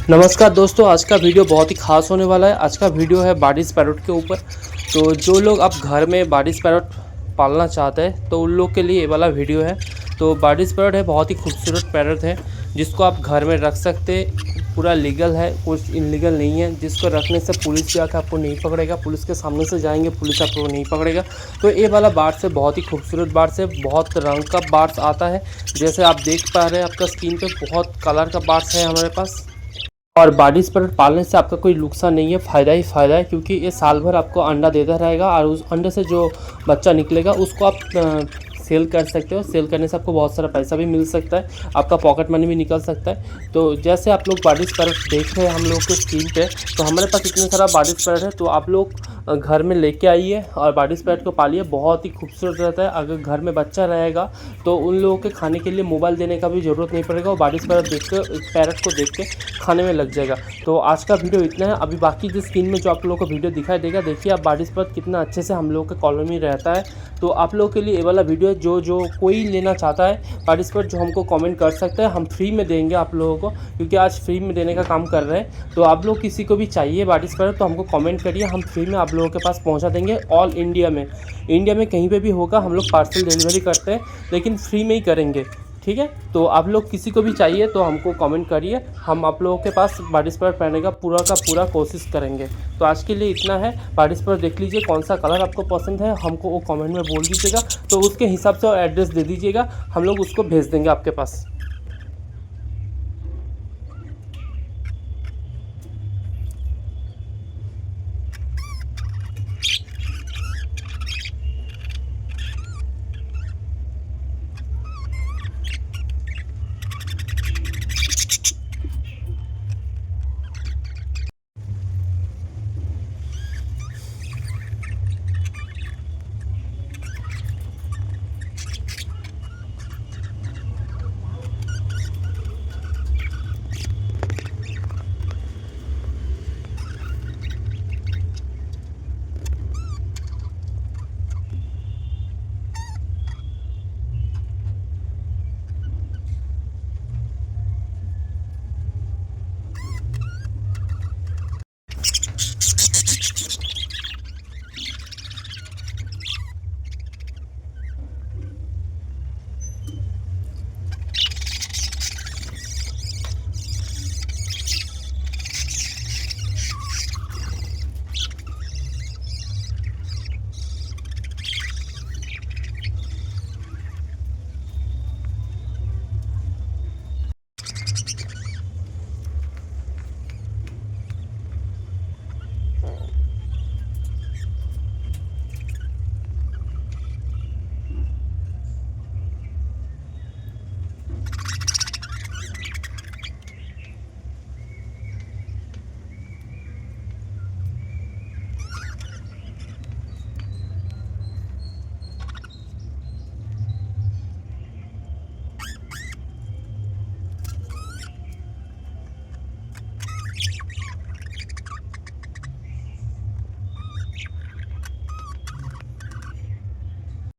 नमस्कार दोस्तों, आज का वीडियो बहुत ही ख़ास होने वाला है। आज का वीडियो है बाडिस पैरट के ऊपर। तो जो लोग आप घर में बाडिस पैरट पालना चाहते हैं तो उन लोग के लिए ये वाला वीडियो है। तो बाडिस पैरट है, बहुत ही खूबसूरत पैरट है जिसको आप घर में रख सकते, पूरा लीगल है, कुछ इनलीगल नहीं है। जिसको रखने से पुलिस भी आकर आपको नहीं पकड़ेगा, पुलिस के सामने से जाएंगे पुलिस आपको नहीं पकड़ेगा। तो ये वाला बार्ड्स है, बहुत ही खूबसूरत बार्ड्स है, बहुत रंग का बार्ड्स आता है। जैसे आप देख पा रहे हैं आपका स्क्रीन पे, बहुत कलर का बार्ड्स है हमारे पास। और बाडिस पैरट पालने से आपका कोई नुकसान नहीं है, फ़ायदा ही फ़ायदा है, क्योंकि ये साल भर आपको अंडा देता रहेगा और उस अंडे से जो बच्चा निकलेगा उसको आप सेल कर सकते हो। सेल करने से आपको बहुत सारा पैसा भी मिल सकता है, आपका पॉकेट मनी भी निकल सकता है। तो जैसे आप लोग बाडिस पैरट देख रहे हैं हम लोग के स्क्रीन पे, तो हमारे पास इतने सारा बाडिस पैरट है। तो आप लोग घर में लेके आइए और बाडिस पैरट को पालिए, बहुत ही खूबसूरत रहता है। अगर घर में बच्चा रहेगा तो उन लोगों के खाने के लिए मोबाइल देने का भी ज़रूरत नहीं पड़ेगा, और बाडिस पैरट को देख के खाने में लग जाएगा। तो आज का वीडियो इतना है। अभी बाकी जो स्क्रीन में जो आप लोगों को वीडियो दिखाई देगा, देखिए आप बाडिस पैरट कितना अच्छे से हम लोग के कॉलोनी में रहता है। तो आप लोगों के लिए ये वाला वीडियो है। जो कोई लेना चाहता है बाडिस पैरट, जो हमको कमेंट कर सकता है, हम फ्री में देंगे आप लोगों को, क्योंकि आज फ्री में देने का काम कर रहे हैं। तो आप लोग किसी को भी चाहिए बाडिस पैरट तो हमको कमेंट करिए, हम फ्री में आप लोगों के पास पहुंचा देंगे। ऑल इंडिया में कहीं पे भी होगा, हम लोग पार्सल डिलीवरी करते हैं, लेकिन फ्री में ही करेंगे, ठीक है। तो आप लोग किसी को भी चाहिए तो हमको कमेंट करिए, हम आप लोगों के पास बाडिस पैरट पहनने का पूरा कोशिश करेंगे। तो आज के लिए इतना है। बाडिस पैरट देख लीजिए, कौन सा कलर आपको पसंद है हमको वो कमेंट में बोल दीजिएगा, तो उसके हिसाब से एड्रेस दे दीजिएगा, हम लोग उसको भेज देंगे आपके पास।